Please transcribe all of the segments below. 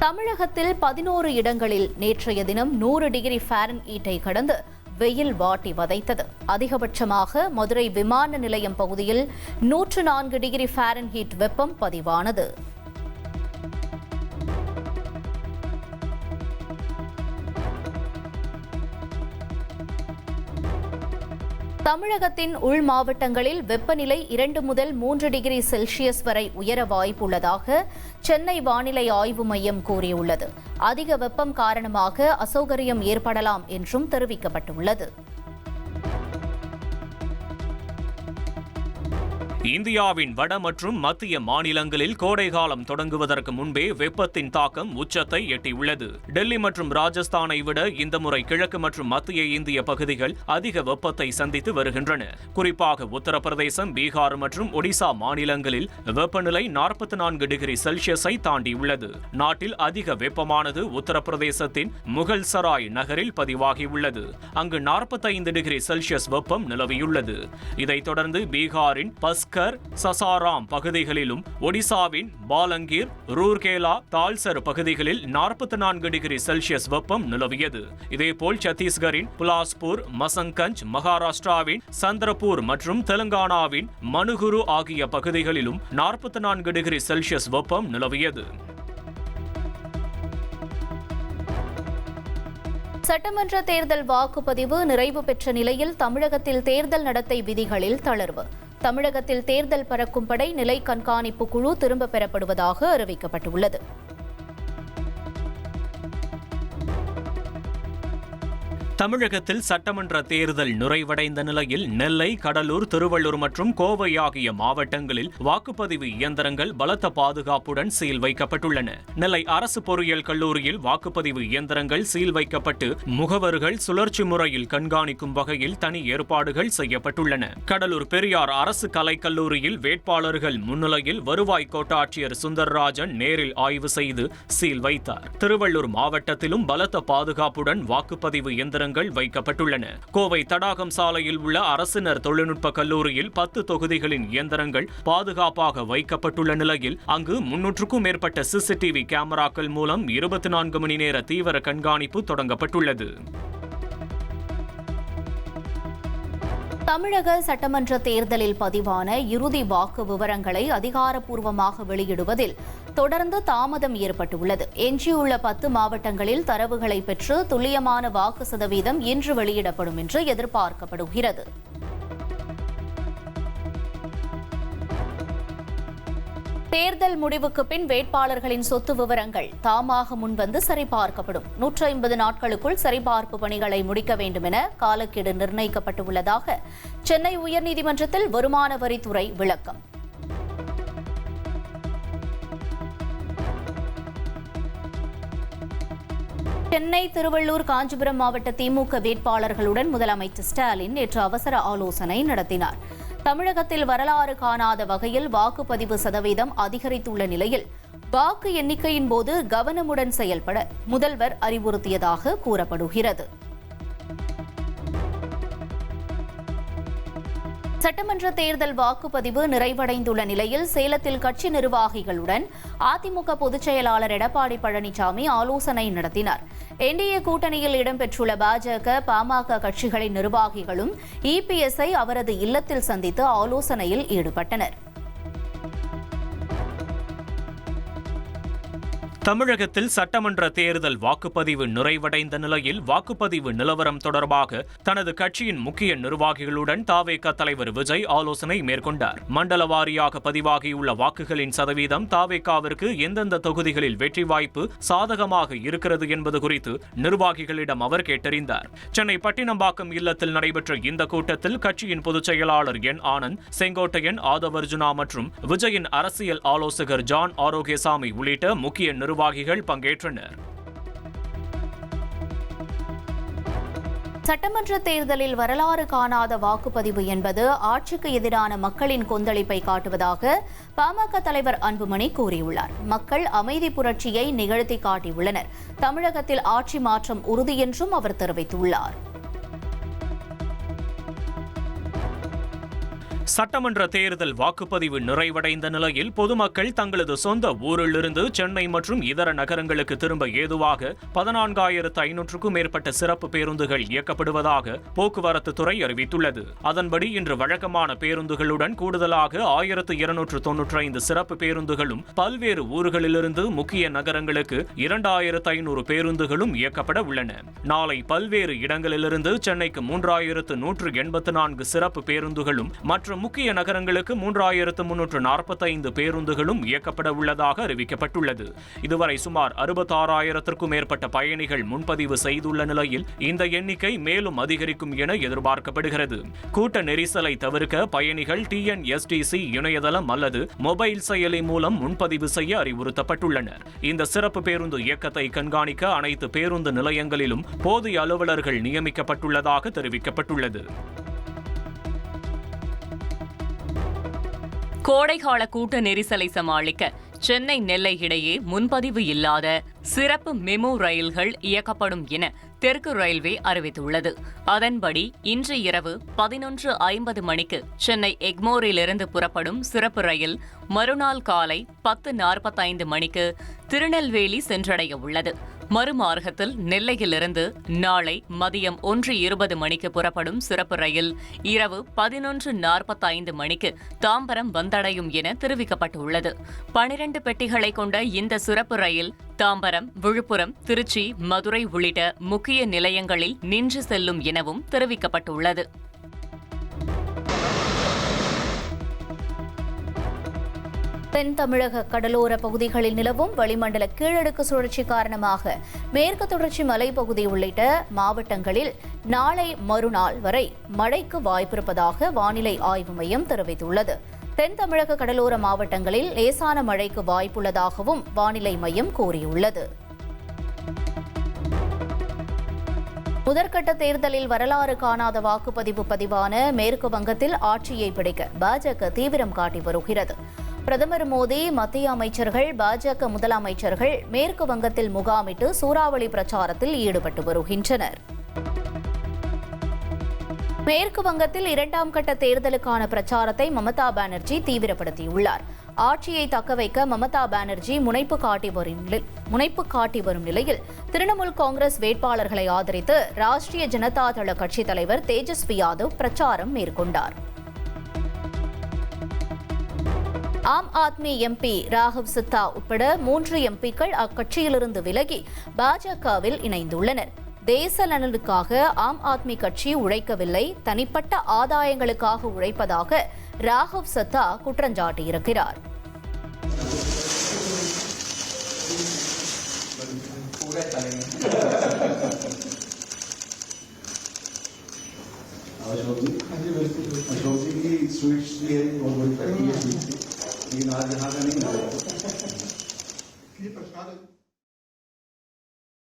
தமிழகத்தில் 11 இடங்களில் நேற்றைய தினம் 100 டிகிரி ஃபாரன்ஹீட்டை கடந்து வெயில் வாட்டி வதைத்தது. அதிகபட்சமாக மதுரை விமான நிலையம் பகுதியில் 104 டிகிரி ஃபாரன்ஹீட் வெப்பம் பதிவானது. தமிழகத்தின் உள் மாவட்டங்களில் வெப்பநிலை 2 முதல் 3 டிகிரி செல்சியஸ் வரை உயர வாய்ப்புள்ளதாக சென்னை வானிலை ஆய்வு மையம் கூறியுள்ளது. அதிக வெப்பம் காரணமாக அசௌகரியம் ஏற்படலாம் என்றும் தெரிவிக்கப்பட்டுள்ளது. இந்தியாவின் வட மற்றும் மத்திய மாநிலங்களில் கோடைகாலம் தொடங்குவதற்கு முன்பே வெப்பத்தின் தாக்கம் உச்சத்தை எட்டியுள்ளது. டெல்லி மற்றும் ராஜஸ்தானை விட இந்த முறை கிழக்கு மற்றும் மத்திய இந்திய பகுதிகள் அதிக வெப்பத்தை சந்தித்து வருகின்றன. குறிப்பாக உத்தரப்பிரதேசம், பீகார் மற்றும் ஒடிசா மாநிலங்களில் வெப்பநிலை 44 டிகிரி செல்சியஸை தாண்டியுள்ளது. நாட்டில் அதிக வெப்பமானது உத்தரப்பிரதேசத்தின் முகல் சராய் நகரில் பதிவாகியுள்ளது. அங்கு 45 டிகிரி செல்சியஸ் வெப்பம் நிலவியுள்ளது. இதைத் தொடர்ந்து பீகாரின் பஸ்கர், சசாராம் பகுதிகளிலும் ஒடிசாவின் பாலங்கீர், ரூர்கேலா, தால்சர் பகுதிகளில் 44 டிகிரி செல்சியஸ் வெப்பம் நிலவியது. இதேபோல் சத்தீஸ்கரின் புலாஸ்பூர், மசங்கஞ்ச், மகாராஷ்டிராவின் சந்திரபூர் மற்றும் தெலுங்கானாவின் மனுகுரு ஆகிய பகுதிகளிலும் 44 டிகிரி செல்சியஸ் வெப்பம் நிலவியது. சட்டமன்ற தேர்தல் வாக்குப்பதிவு நிறைவு பெற்ற நிலையில் தமிழகத்தில் தேர்தல் நடத்தை விதிகளில் தளர்வு. தமிழகத்தில் தேர்தல் பறக்கும் படை நிலை கண்காணிப்பு குழு திரும்பப் பெறப்படுவதாக அறிவிக்கப்பட்டுள்ளது. தமிழகத்தில் சட்டமன்ற தேர்தல் நிறைவடைந்த நிலையில் நெல்லை, கடலூர், திருவள்ளூர் மற்றும் கோவை ஆகிய மாவட்டங்களில் வாக்குப்பதிவு இயந்திரங்கள் பலத்த பாதுகாப்புடன் சீல் வைக்கப்பட்டுள்ளன. நெல்லை அரசு பொறியியல் கல்லூரியில் வாக்குப்பதிவு இயந்திரங்கள் சீல் வைக்கப்பட்டு முகவர்கள் சுழற்சி முறையில் கண்காணிக்கும் வகையில் தனி ஏற்பாடுகள் செய்யப்பட்டுள்ளன. கடலூர் பெரியார் அரசு கலைக்கல்லூரியில் வேட்பாளர்கள் முன்னிலையில் வருவாய் கோட்டாட்சியர் சுந்தர்ராஜன் நேரில் ஆய்வு செய்து சீல் வைத்தார். திருவள்ளூர் மாவட்டத்திலும் பலத்த பாதுகாப்புடன் வாக்குப்பதிவு இயந்திரங்கள் வைக்கப்பட்டுள்ளன. கோவை தடாகம் சாலையில் உள்ள அரசினர் தொழில்நுட்ப கல்லூரியில் 10 தொகுதிகளின் இயந்திரங்கள் பாதுகாப்பாக வைக்கப்பட்டுள்ள நிலையில் அங்கு 300க்கும் மேற்பட்ட சிசிடிவி கேமராக்கள் மூலம் 24 மணி நேர தீவிர கண்காணிப்பு தொடங்கப்பட்டுள்ளது. தமிழக சட்டமன்ற தேர்தலில் பதிவான இறுதி வாக்கு விவரங்களை அதிகாரப்பூர்வமாக வெளியிடுவதில் தொடர்ந்து தாமதம் ஏற்பட்டுள்ளது. எஞ்சியுள்ள 10 மாவட்டங்களில் தரவுகளை பெற்று துல்லியமான வாக்கு சதவீதம் இன்று வெளியிடப்படும் என்று எதிர்பார்க்கப்படுகிறது. தேர்தல் முடிவுக்கு பின் வேட்பாளர்களின் சொத்து விவரங்கள் தாமாக முன்வந்து சரிபார்க்கப்படும். 150 நாட்களுக்குள் சரிபார்ப்பு பணிகளை முடிக்க வேண்டும் என காலக்கெடு நிர்ணயிக்கப்பட்டுள்ளதாக சென்னை உயர்நீதிமன்றத்தில் வருமான வரித்துறை விளக்கம். சென்னை, திருவள்ளூர், காஞ்சிபுரம் மாவட்ட திமுக வேட்பாளர்களுடன் முதலமைச்சர் ஸ்டாலின் நேற்று அவசர ஆலோசனை நடத்தினார். தமிழகத்தில் வரலாறு காணாத வகையில் வாக்குப்பதிவு சதவீதம் அதிகரித்துள்ள நிலையில் வாக்கு எண்ணிக்கையின் போது கவனமுடன் செயல்பட முதல்வர் அறிவுறுத்தியதாக கூறப்படுகிறது. சட்டமன்ற தேர்தல் வாக்குப்பதிவு நிறைவடைந்துள்ள நிலையில் சேலத்தில் கட்சி நிர்வாகிகளுடன் அதிமுக பொதுச் செயலாளர் எடப்பாடி பழனிசாமி ஆலோசனை நடத்தினார். என்டிஏ கூட்டணியில் இடம்பெற்றுள்ள பாஜக, பாமக கட்சிகளின் நிர்வாகிகளும் இபிஎஸ்ஐ அவரது இல்லத்தில் சந்தித்து ஆலோசனையில் ஈடுபட்டனர். தமிழகத்தில் சட்டமன்ற தேர்தல் வாக்குப்பதிவு நிறைவடைந்த நிலையில் வாக்குப்பதிவு நிலவரம் தொடர்பாக தனது கட்சியின் முக்கிய நிர்வாகிகளுடன் தாவேகா தலைவர் விஜய் ஆலோசனை மேற்கொண்டார். மண்டல வாரியாக பதிவாகியுள்ள வாக்குகளின் சதவீதம் தாவேகாவிற்கு எந்தெந்த தொகுதிகளில் வெற்றி வாய்ப்பு சாதகமாக இருக்கிறது என்பது குறித்து நிர்வாகிகளிடம் அவர் கேட்டறிந்தார். சென்னை பட்டினம்பாக்கம் இல்லத்தில் நடைபெற்ற இந்த கூட்டத்தில் கட்சியின் பொதுச் செயலாளர் என் ஆனந்த், செங்கோட்டையன், ஆதவர்ஜுனா மற்றும் விஜயின் அரசியல் ஆலோசகர் ஜான் ஆரோக்கியசாமி உள்ளிட்ட முக்கிய நிர்வாகிகள் பங்கேற்றனர். சட்டமன்ற தேர்தலில் வரலாறு காணாத வாக்குப்பதிவு என்பது ஆட்சிக்கு எதிரான மக்களின் கொந்தளிப்பை காட்டுவதாக பாமக தலைவர் அன்புமணி கூறியுள்ளார். மக்கள் அமைதி புரட்சியை நிகழ்த்தி காட்டியுள்ளனர். தமிழகத்தில் ஆட்சி மாற்றம் உறுதி என்றும் அவர் தெரிவித்துள்ளார். சட்டமன்ற தேர்தல் வாக்குப்பதிவு நிறைவடைந்த நிலையில் பொதுமக்கள் தங்களது சொந்த ஊரிலிருந்து சென்னை மற்றும் இதர நகரங்களுக்கு திரும்ப ஏதுவாக 14,500க்கும் மேற்பட்ட சிறப்பு பேருந்துகள் இயக்கப்படுவதாக போக்குவரத்து துறை அறிவித்துள்ளது. அதன்படி இன்று வழக்கமான பேருந்துகளுடன் கூடுதலாக 1,295 சிறப்பு பேருந்துகளும் பல்வேறு ஊர்களிலிருந்து முக்கிய நகரங்களுக்கு 2,500 பேருந்துகளும் இயக்கப்பட உள்ளன. நாளை பல்வேறு இடங்களிலிருந்து சென்னைக்கு 3,184 சிறப்பு பேருந்துகளும் மற்றும் முக்கிய நகரங்களுக்கு 3,345 பேருந்துகளும் இயக்கப்பட உள்ளதாக அறிவிக்கப்பட்டுள்ளது. இதுவரை சுமார் 66,000க்கும் மேற்பட்ட பயணிகள் முன்பதிவு செய்துள்ள நிலையில் இந்த எண்ணிக்கை மேலும் அதிகரிக்கும் என எதிர்பார்க்கப்படுகிறது. கூட்ட நெரிசலை தவிர்க்க பயணிகள் TNSTC இணையதளம் அல்லது மொபைல் செயலி மூலம் முன்பதிவு செய்ய அறிவுறுத்தப்பட்டுள்ளனர். இந்த சிறப்பு பேருந்து இயக்கத்தை கண்காணிக்க அனைத்து பேருந்து நிலையங்களிலும் போதிய அலுவலர்கள் நியமிக்கப்பட்டுள்ளதாக தெரிவிக்கப்பட்டுள்ளது. கோடைகால கூட்ட நெரிசலை சமாளிக்க சென்னை நெல்லை இடையே முன்பதிவு இல்லாத சிறப்பு மெமு ரயில்கள் இயக்கப்படும் என தெற்கு ரயில்வே அறிவித்துள்ளது. அதன்படி இன்று இரவு 11:50 மணிக்கு சென்னை எக்மோரிலிருந்து புறப்படும் சிறப்பு ரயில் மறுநாள் காலை 10:45 மணிக்கு திருநெல்வேலி சென்றடைய உள்ளது. மறுமார்க்கத்தில் நெல்லையிலிருந்து நாளை மதியம் 1:20 மணிக்கு புறப்படும் சிறப்பு ரயில் இரவு 11:45 மணிக்கு தாம்பரம் வந்தடையும் என தெரிவிக்கப்பட்டுள்ளது. 12 பெட்டிகளை கொண்ட இந்த சிறப்பு ரயில் தாம்பரம், விழுப்புரம், திருச்சி, மதுரை உள்ளிட்ட முக்கிய நிலையங்களில் நின்று செல்லும் எனவும் தெரிவிக்கப்பட்டுள்ளது. தென் தமிழக கடலோர பகுதிகளில் நிலவும் வளிமண்டல கீழடுக்கு சுழற்சி காரணமாக மேற்கு தொடர்ச்சி மலைப்பகுதி உள்ளிட்ட மாவட்டங்களில் நாளை மறுநாள் வரை மழைக்கு வாய்ப்பிருப்பதாக வானிலை ஆய்வு மையம் தெரிவித்துள்ளது. தென் தமிழக கடலோர மாவட்டங்களில் லேசான மழைக்கு வாய்ப்புள்ளதாகவும் வானிலை மையம் கூறியுள்ளது. முதற்கட்ட தேர்தலில் வரலாறு காணாத வாக்குப்பதிவு பதிவான மேற்கு வங்கத்தில் ஆட்சியை பிடிக்க பாஜக தீவிரம் காட்டி வருகிறது. பிரதமர் மோடி, மத்திய அமைச்சர்கள், பாஜக முதலமைச்சர்கள் மேற்கு வங்கத்தில் முகாமிட்டு சூறாவளி பிரச்சாரத்தில் ஈடுபட்டு வருகின்றனர். மேற்கு வங்கத்தில் 2ஆம் கட்ட தேர்தலுக்கான பிரச்சாரத்தை மமதா பானர்ஜி தீவிரப்படுத்தியுள்ளார். ஆட்சியை தக்கவைக்க மமதா பானர்ஜி முனைப்பு காட்டி வரும் நிலையில் திரிணாமுல் காங்கிரஸ் வேட்பாளர்களை ஆதரித்து ராஷ்டிரிய ஜனதா தள கட்சித் தலைவர் தேஜஸ்வி யாதவ் பிரச்சாரம் மேற்கொண்டார். ஆம் ஆத்மி MP ராகவ் சத்தா உட்பட 3 MPக்கள் அக்கட்சியிலிருந்து விலகி பாஜகவில் இணைந்துள்ளனர். தேச நலனுக்காக ஆம் ஆத்மி கட்சி உழைக்கவில்லை, தனிப்பட்ட ஆதாயங்களுக்காக உழைப்பதாக ராகவ் சத்தா குற்றஞ்சாட்டியிருக்கிறார்.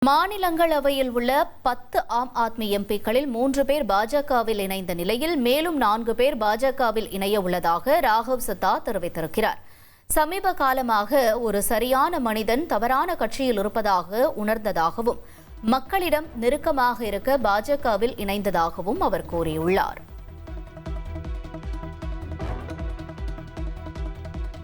மாநிலங்களவையில் உள்ள 10 ஆம் ஆத்மி MPக்களில் 3 பேர் பாஜகவில் இணைந்த நிலையில் மேலும் 4 பேர் பாஜகவில் இணைய உள்ளதாக ராகவ் சத்தா தெரிவித்திருக்கிறார். சமீப காலமாக ஒரு சரியான மனிதன் தவறான கட்சியில் இருப்பதாக உணர்ந்ததாகவும் மக்களிடம் நெருக்கமாக இருக்க பாஜகவில் இணைந்ததாகவும் அவர் கூறியுள்ளார்.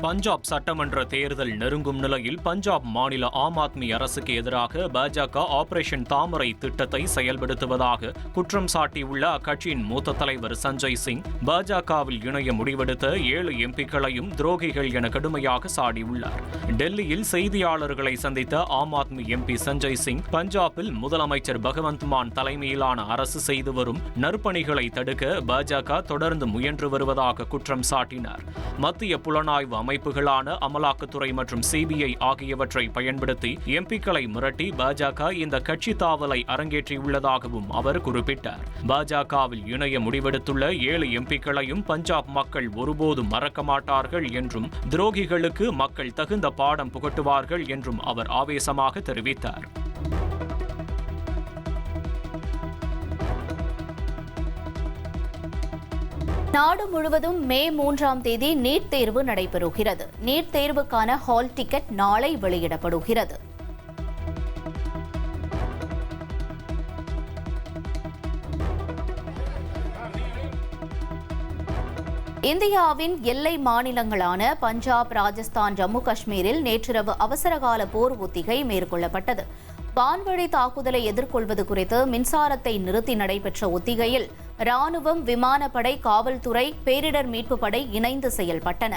பஞ்சாப் சட்டமன்ற தேர்தல் நெருங்கும் நிலையில் பஞ்சாப் மாநில ஆம் ஆத்மி அரசுக்கு எதிராக பாஜக ஆபரேஷன் தாமரை திட்டத்தை செயல்படுத்துவதாக குற்றம் சாட்டியுள்ள அக்கட்சியின் மூத்த தலைவர் சஞ்சய் சிங் பாஜகவில் இணைய முடிவெடுத்த 7 MPக்களையும் துரோகிகள் என கடுமையாக சாடியுள்ளார். டெல்லியில் செய்தியாளர்களை சந்தித்த ஆம் ஆத்மி MP சஞ்சய் சிங் பஞ்சாபில் முதலமைச்சர் பகவந்த் மான் தலைமையிலான அரசு செய்து வரும் நற்பணிகளை தடுக்க பாஜக தொடர்ந்து முயன்று வருவதாக குற்றம் சாட்டினார். மத்திய புலனாய்வு அமைப்புகளான அமலாக்கத்துறை மற்றும் CBI ஆகியவற்றை பயன்படுத்தி MPக்களை மிரட்டி பாஜக இந்த கட்சி தாவலை அரங்கேற்றியுள்ளதாகவும் அவர் குறிப்பிட்டார். பாஜகவில் இணைய முடிவெடுத்துள்ள 7 MPக்களையும் பஞ்சாப் மக்கள் ஒருபோதும் மறக்க மாட்டார்கள் என்றும் துரோகிகளுக்கு மக்கள் தகுந்த பாடம் புகட்டுவார்கள் என்றும் அவர் ஆவேசமாக தெரிவித்தார். நாடு முழுவதும் மே 3ஆம் தேதி நீட் தேர்வு நடைபெறுகிறது. நீட் தேர்வுக்கான ஹால் டிக்கெட் நாளை வெளியிடப்படுகிறது. இந்தியாவின் எல்லை மாநிலங்களான பஞ்சாப், ராஜஸ்தான், ஜம்மு காஷ்மீரில் நேற்றிரவு அவசரகால போர் ஒத்திகை மேற்கொள்ளப்பட்டது. வான்வழி தாக்குதலை எதிர்கொள்வது குறித்து மின்சாரத்தை நிறுத்தி நடைபெற்ற ஒத்திகையில் ராணுவம், விமானப்படை, காவல்துறை, பேரிடர் மீட்புப் படை இணைந்து செயல்பட்டன.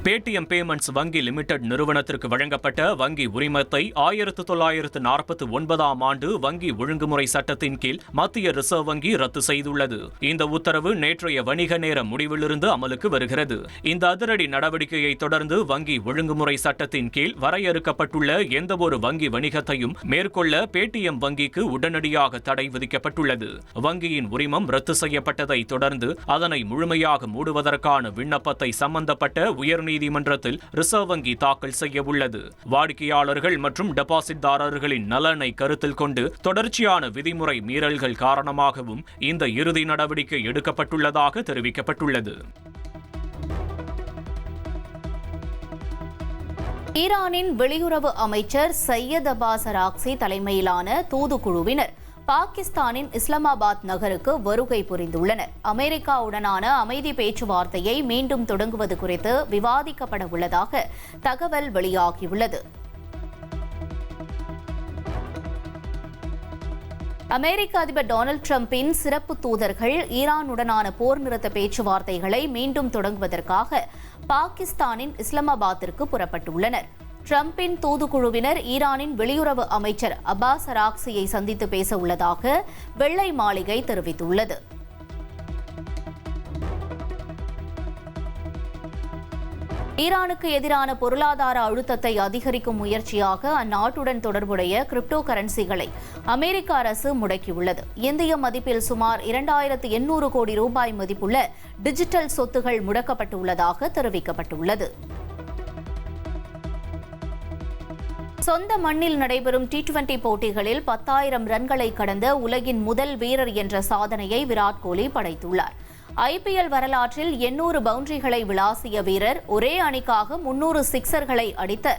பேடிஎம் பேமெண்ட்ஸ் வங்கி லிமிடெட் நிறுவனத்திற்கு வழங்கப்பட்ட வங்கி உரிமத்தை 1949ஆம் ஆண்டு வங்கி ஒழுங்குமுறை சட்டத்தின் கீழ் மத்திய ரிசர்வ் வங்கி ரத்து செய்துள்ளது. இந்த உத்தரவு நேற்றைய வணிக நேர முடிவிலிருந்து அமலுக்கு வருகிறது. இந்த அதிரடி நடவடிக்கையை தொடர்ந்து வங்கி ஒழுங்குமுறை சட்டத்தின் கீழ் வரையறுக்கப்பட்டுள்ள எந்தவொரு வங்கி வணிகத்தையும் மேற்கொள்ள பேடிஎம் வங்கிக்கு உடனடியாக தடை விதிக்கப்பட்டுள்ளது. வங்கியின் உரிமம் ரத்து செய்யப்பட்டதை தொடர்ந்து அதனை முழுமையாக மூடுவதற்கான விண்ணப்பத்தை சம்பந்தப்பட்ட உயர்நீதிமன்றத்தில் ரிசர்வ் வங்கி தாக்கல் செய்ய உள்ளது. வாடிக்கையாளர்கள் மற்றும் டெபாசிட்தாரர்களின் நலனை கருத்தில் கொண்டு தொடர்ச்சியான விதிமுறை மீறல்கள் காரணமாகவும் இந்த இறுதி நடவடிக்கை எடுக்கப்பட்டுள்ளதாக தெரிவிக்கப்பட்டுள்ளது. ஈரானின் வெளியுறவு அமைச்சர் சையத் அப்பாஸ் அராக்சி தலைமையிலான தூதுக்குழுவினர் பாகிஸ்தானின் இஸ்லாமாபாத் நகருக்கு வருகை புரிந்துள்ளனர். அமெரிக்காவுடனான அமைதி பேச்சுவார்த்தையை மீண்டும் தொடங்குவது குறித்து விவாதிக்கப்பட உள்ளதாக தகவல் வெளியாகியுள்ளது. அமெரிக்க அதிபர் டொனால்டு டிரம்பின் சிறப்பு தூதர்கள் ஈரானுடனான போர் நிறுத்த பேச்சுவார்த்தைகளை மீண்டும் தொடங்குவதற்காக பாகிஸ்தானின் இஸ்லாமாபாத்திற்கு புறப்பட்டுள்ளனர். டிரம்பின் தூதுக்குழுவினர் ஈரானின் வெளியுறவு அமைச்சர் அப்பாஸ் அராக்சியை சந்தித்து பேச உள்ளதாக வெள்ளை மாளிகை தெரிவித்துள்ளது. ஈரானுக்கு எதிரான பொருளாதார அழுத்தத்தை அதிகரிக்கும் முயற்சியாக அந்நாட்டுடன் தொடர்புடைய கிரிப்டோ கரன்சிகளை அமெரிக்க அரசு முடக்கியுள்ளது. இந்திய மதிப்பில் சுமார் 2800 கோடி ரூபாய் மதிப்புள்ள டிஜிட்டல் சொத்துகள் முடக்கப்பட்டுள்ளதாக தெரிவிக்கப்பட்டுள்ளது. சொந்த மண்ணில் நடைபெறும் T20 போட்டிகளில் 10,000 ரன்களை கடந்த உலகின் முதல் வீரர் என்ற சாதனையை விராட் கோலி படைத்துள்ளார். IPL வரலாற்றில் 800 பவுண்டரிகளை விளாசிய வீரர், ஒரே அணிக்காக 300 சிக்சர்களை அடித்த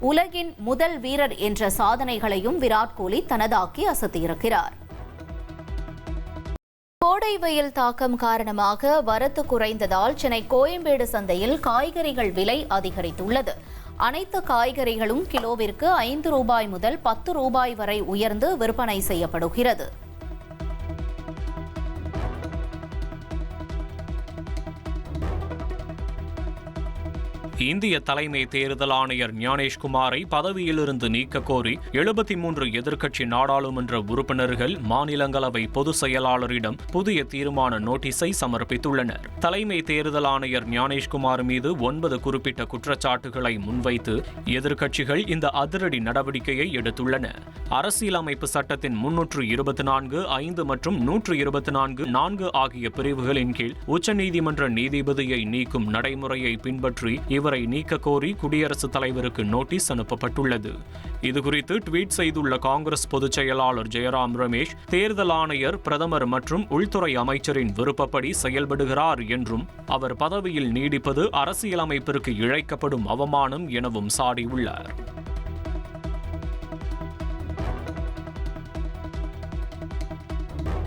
உலகின் முதல் வீரர் என்ற சாதனைகளையும் விராட் கோலி தனதாக்கி அசத்தியிருக்கிறார். கோடை வெயில் தாக்கம் காரணமாக வரத்து குறைந்ததால் சென்னை கோயம்பேடு சந்தையில் காய்கறிகள் விலை அதிகரித்துள்ளது. அனைத்து காய்கறிகளும் கிலோவிற்கு 5 ரூபாய் முதல் 10 ரூபாய் வரை உயர்ந்து விற்பனை செய்யப்படுகிறது. இந்திய தலைமை தேர்தல் ஆணையர் ஞானேஷ்குமாரை பதவியிலிருந்து நீக்க கோரி 73 எதிர்க்கட்சி நாடாளுமன்ற உறுப்பினர்கள் மாநிலங்களவை பொதுச் செயலாளரிடம் புதிய தீர்மான நோட்டீஸை சமர்ப்பித்துள்ளனர். தலைமை தேர்தல் ஆணையர் ஞானேஷ்குமார் மீது 9 குறிப்பிட்ட குற்றச்சாட்டுகளை முன்வைத்து எதிர்க்கட்சிகள் இந்த அதிரடி நடவடிக்கையை எடுத்துள்ளன. அரசியலமைப்பு சட்டத்தின் 324, 5 மற்றும் 124, 4 ஆகிய பிரிவுகளின் கீழ் உச்சநீதிமன்ற நீதிபதியை நீக்கும் நடைமுறையை பின்பற்றி இவரை நீக்க கோரி குடியரசுத் தலைவருக்கு நோட்டீஸ் அனுப்பப்பட்டுள்ளது. இதுகுறித்து ட்வீட் செய்துள்ள காங்கிரஸ் பொதுச் செயலாளர் ஜெயராம் ரமேஷ், தேர்தல் ஆணையர் பிரதமர் மற்றும் உள்துறை அமைச்சரின் விருப்பப்படி செயல்படுகிறார் என்றும் அவர் பதவியில் நீடிப்பது அரசியலமைப்பிற்கு இழைக்கப்படும் அவமானம் எனவும் சாடியுள்ளார்.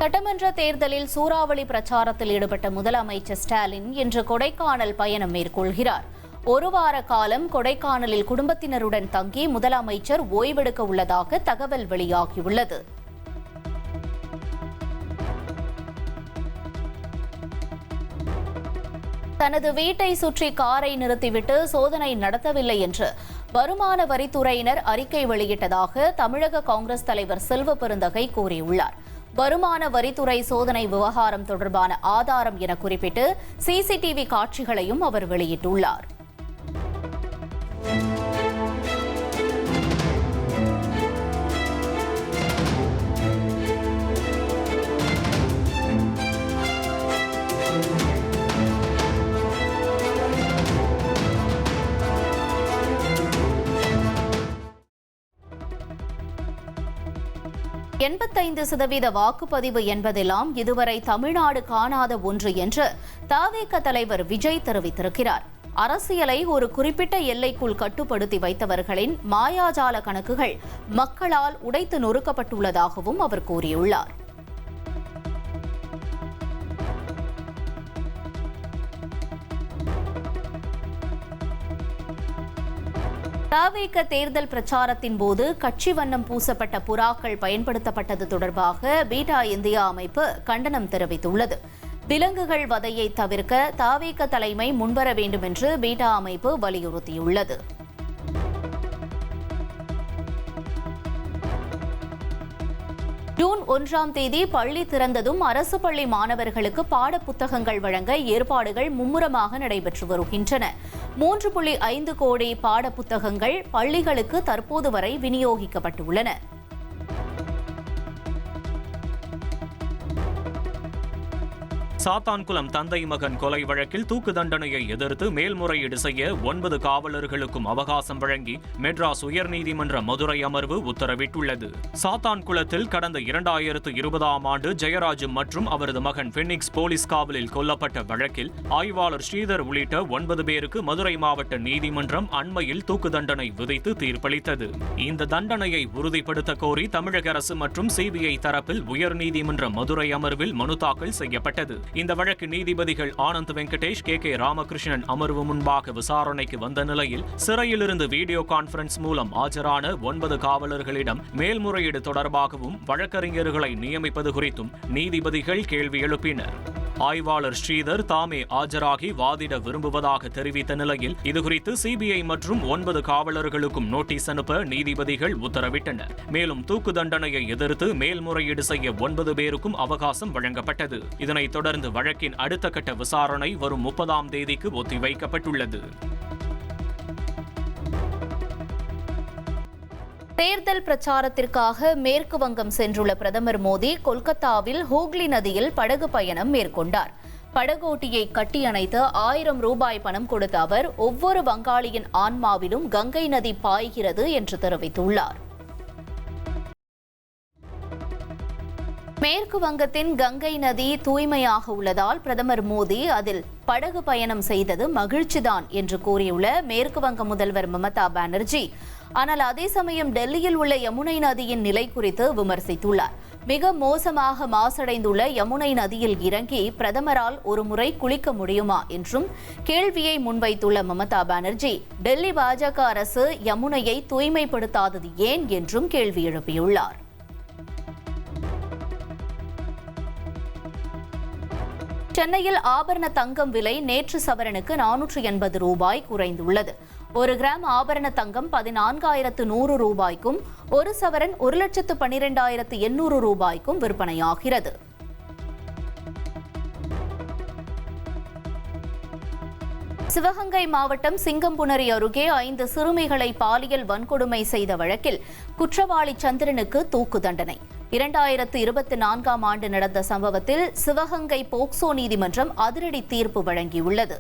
சட்டமன்ற தேர்தலில் சூறாவளி பிரச்சாரத்தில் ஈடுபட்ட முதலமைச்சர் ஸ்டாலின் இன்று கொடைக்கானல் பயணம் மேற்கொள்கிறார். ஒரு வார காலம் கொடைக்கானலில் குடும்பத்தினருடன் தங்கி முதலமைச்சர் ஓய்வெடுக்க உள்ளதாக தகவல் வெளியாகியுள்ளது. தனது வீட்டை சுற்றி காரை நிறுத்திவிட்டு சோதனை நடத்தவில்லை என்று வருமான வரித்துறையினர் அறிக்கை வெளியிட்டதாக தமிழக காங்கிரஸ் தலைவர் செல்வ பெருந்தகை கூறியுள்ளார். வருமான வரித்துறை சோதனை விவகாரம் தொடர்பான ஆதாரம் என குறிப்பிட்டு சிசிடிவி காட்சிகளையும் அவர் வெளியிட்டுள்ளார். 85% வாக்குப்பதிவு என்பதெல்லாம் இதுவரை தமிழ்நாடு காணாத ஒன்று என்று தவேக தலைவர் விஜய் தெரிவித்திருக்கிறார். அரசியலை ஒரு குறிப்பிட்ட எல்லைக்குள் கட்டுப்படுத்தி வைத்தவர்களின் மாயாஜால கணக்குகள் மக்களால் உடைத்து நொறுக்கப்பட்டுள்ளதாகவும் அவர் கூறியுள்ளார். தவேக தேர்தல் பிரச்சாரத்தின் போது கட்சி வண்ணம் பூசப்பட்ட புறாக்கள் பயன்படுத்தப்பட்டது தொடர்பாக பீட்டா இந்தியா அமைப்பு கண்டனம் தெரிவித்துள்ளது. விலங்குகள் வதையை தவிர்க்க தவேக தலைமை முன்வர வேண்டும் என்று பீட்டா அமைப்பு வலியுறுத்தியுள்ளது. ஜூன் 1ஆம் தேதி பள்ளி திறந்ததும் அரசு பள்ளி மாணவர்களுக்கு பாட புத்தகங்கள் வழங்க ஏற்பாடுகள் மும்முரமாக நடைபெற்று வருகின்றன. 3.5 கோடி பாட புத்தகங்கள் பள்ளிகளுக்கு தற்போது வரை விநியோகிக்கப்பட்டுள்ளன. சாத்தான்குளம் தந்தை மகன் கொலை வழக்கில் தூக்கு தண்டனையை எதிர்த்து மேல்முறையீடு செய்ய 9 காவலர்களுக்கும் அவகாசம் வழங்கி மெட்ராஸ் உயர்நீதிமன்ற மதுரை அமர்வு உத்தரவிட்டுள்ளது. சாத்தான்குளத்தில் கடந்த 2020ஆம் ஆண்டு ஜெயராஜ் மற்றும் அவரது மகன் பெனிக்ஸ் போலீஸ் காவலில் கொல்லப்பட்ட வழக்கில் ஆய்வாளர் ஸ்ரீதர் உள்ளிட்ட 9 பேருக்கு மதுரை மாவட்ட நீதிமன்றம் அண்மையில் தூக்கு தண்டனை விதித்து தீர்ப்பளித்தது. இந்த தண்டனையை உறுதிப்படுத்த கோரி தமிழக அரசு மற்றும் சிபிஐ தரப்பில் உயர்நீதிமன்ற மதுரை அமர்வில் மனு தாக்கல் செய்யப்பட்டது. இந்த வழக்கு நீதிபதிகள் ஆனந்த் வெங்கடேஷ், கே ராமகிருஷ்ணன் அமர்வு முன்பாக விசாரணைக்கு வந்த நிலையில் சிறையிலிருந்து வீடியோ கான்பரன்ஸ் மூலம் ஆஜரான 9 காவலர்களிடம் மேல்முறையீடு தொடர்பாகவும் வழக்கறிஞர்களை நியமிப்பது குறித்தும் நீதிபதிகள் கேள்வி எழுப்பினர். ஆய்வாளர் ஸ்ரீதர் தாமே ஆஜராகி வாதிட விரும்புவதாக தெரிவித்த நிலையில் இதுகுறித்து சிபிஐ மற்றும் 9 காவலர்களுக்கும் நோட்டீஸ் அனுப்ப நீதிபதிகள் உத்தரவிட்டனர். மேலும் தூக்கு தண்டனையை எதிர்த்து மேல்முறையீடு செய்ய 9 பேருக்கும் அவகாசம் வழங்கப்பட்டது. இதனைத் தொடர்ந்து வழக்கின் அடுத்த கட்ட விசாரணை வரும் 30ஆம் தேதிக்கு ஒத்திவைக்கப்பட்டுள்ளது. தேர்தல் பிரச்சாரத்திற்காக மேற்கு வங்கம் சென்றுள்ள பிரதமர் மோடி கொல்கத்தாவில் ஹூக்ளி நதியில் படகு பயணம் மேற்கொண்டார். படகோட்டியை கட்டியணைத்து 1000 ரூபாய் பணம் கொடுத்த அவர் ஒவ்வொரு வங்காளியின் ஆன்மாவிலும் கங்கை நதி பாய்கிறது என்று தெரிவித்துள்ளார். மேற்கு வங்கத்தின் கங்கை நதி தூய்மையாக உள்ளதால் பிரதமர் மோடி அதில் படகு பயணம் செய்தது மகிழ்ச்சிதான் என்று கூறியுள்ள மேற்கு வங்க முதல்வர் மமதா பானர்ஜி, ஆனால் அதே சமயம் டெல்லியில் உள்ள யமுனை நதியின் நிலை குறித்து விமர்சித்துள்ளார். மிக மோசமாக மாசடைந்துள்ள யமுனை நதியில் இறங்கி பிரதமரால் ஒரு முறை குளிக்க முடியுமா என்றும் கேள்வியை முன்வைத்துள்ள மமதா பானர்ஜி, டெல்லி பாஜக அரசு யமுனையை தூய்மைப்படுத்தாதது ஏன் என்றும் கேள்வி எழுப்பியுள்ளார். சென்னையில் ஆபரண தங்கம் விலை நேற்று சவரனுக்கு 480 ரூபாய் குறைந்துள்ளது. 1 கிராம் ஆபரண தங்கம் 14,100 ரூபாய்க்கும் 1 சவரன் 1,12,800 ரூபாய்க்கும் விற்பனையாகிறது. சிவகங்கை மாவட்டம் சிங்கம்புணரி அருகே 5 சிறுமிகளை பாலியல் வன்கொடுமை செய்த வழக்கில் குற்றவாளி சந்திரனுக்கு தூக்கு தண்டனை. 2024ஆம் ஆண்டு நடந்த சம்பவத்தில் சிவகங்கை போக்சோ நீதிமன்றம் அதிரடி தீர்ப்பு வழங்கியுள்ளது.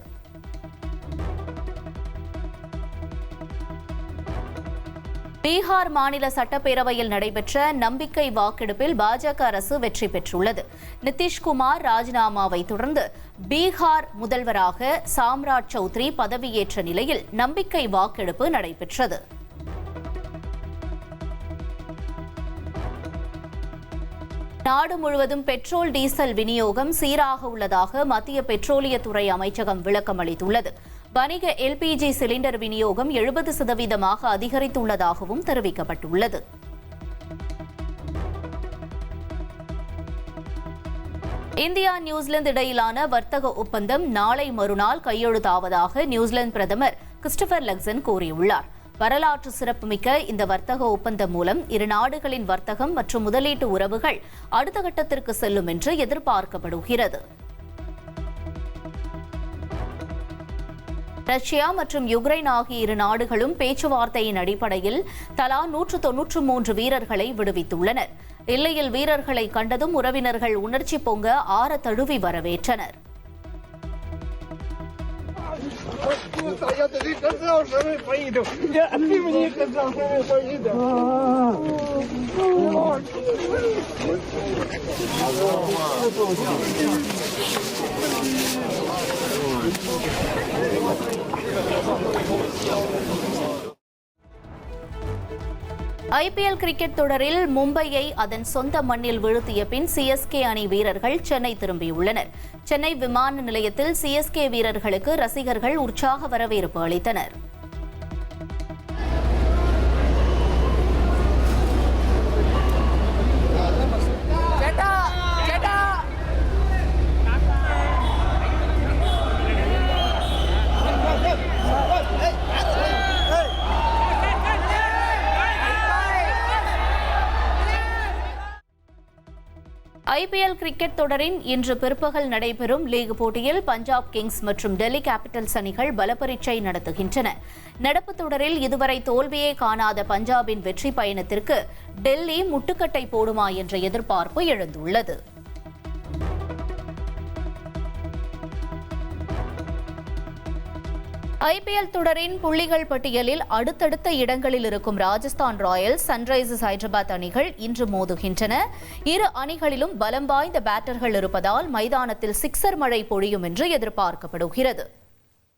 பீகார் மாநில சட்டப்பேரவையில் நடைபெற்ற நம்பிக்கை வாக்கெடுப்பில் பாஜக அரசு வெற்றி பெற்றுள்ளது. நிதிஷ்குமார் ராஜினாமாவை தொடர்ந்து பீகார் முதல்வராக சாம்ராஜ் சௌத்ரி பதவியேற்ற நிலையில் நம்பிக்கை வாக்கெடுப்பு நடைபெற்றது. நாடு முழுவதும் பெட்ரோல் டீசல் விநியோகம் சீராக உள்ளதாக மத்திய பெட்ரோலியத்துறை அமைச்சகம் விளக்கம் அளித்துள்ளது. வணிக எல்பிஜி சிலிண்டர் விநியோகம் 70% அதிகரித்துள்ளதாகவும் தெரிவிக்கப்பட்டுள்ளது. இந்தியா நியூசிலாந்து இடையிலான வர்த்தக ஒப்பந்தம் நாளை மறுநாள் கையெழுத்தாவதாக நியூசிலாந்து பிரதமர் கிறிஸ்டோபர் லக்சன் கூறியுள்ளார். வரலாற்று சிறப்புமிக்க இந்த வர்த்தக ஒப்பந்தம் மூலம் இரு நாடுகளின் வர்த்தகம் மற்றும் முதலீட்டு உறவுகள் அடுத்த கட்டத்திற்கு செல்லும் என்று எதிர்பார்க்கப்படுகிறது. ரஷ்யா மற்றும் யுக்ரைன் ஆகிய இரு நாடுகளும் பேச்சுவார்த்தையின் அடிப்படையில் தலா 193 வீரர்களை விடுவித்துள்ளனர். எல்லையில் வீரர்களை கண்டதும் உறவினர்கள் உணர்ச்சி பொங்க ஆற தழுவி வரவேற்றனர். 大家这里很少社会会议的，你们也很少社会会议的。ஐபிஎல் கிரிக்கெட் தொடரில் மும்பையை அதன் சொந்த மண்ணில் வீழ்த்திய பின் சிஎஸ்கே அணி வீரர்கள் சென்னை திரும்பியுள்ளனர். சென்னை விமான நிலையத்தில் சிஎஸ்கே வீரர்களுக்கு ரசிகர்கள் உற்சாக வரவேற்பு அளித்தனர். ஐபிஎல் கிரிக்கெட் தொடரின் இன்று பிற்பகல் நடைபெறும் லீக் போட்டியில் பஞ்சாப் கிங்ஸ் மற்றும் டெல்லி கேபிட்டல்ஸ் அணிகள் பலப்பரீட்சை நடத்துகின்றன. நடப்பு தொடரில் இதுவரை தோல்வியே காணாத பஞ்சாபின் வெற்றி பயணத்திற்கு டெல்லி முட்டுக்கட்டை போடுமா என்ற எதிர்பார்ப்பு எழுந்துள்ளது. ஐபிஎல் தொடரின் புள்ளிகள் பட்டியலில் அடுத்தடுத்த இடங்களில் இருக்கும் ராஜஸ்தான் ராயல்ஸ், சன்ரைசர்ஸ் ஹைதராபாத் அணிகள் இன்று மோதுகின்றன. இரு அணிகளிலும் பலம் வாய்ந்த பேட்டர்கள் இருப்பதால் மைதானத்தில் சிக்சர் மழை பொழியும் என்று எதிர்பார்க்கப்படுகிறது.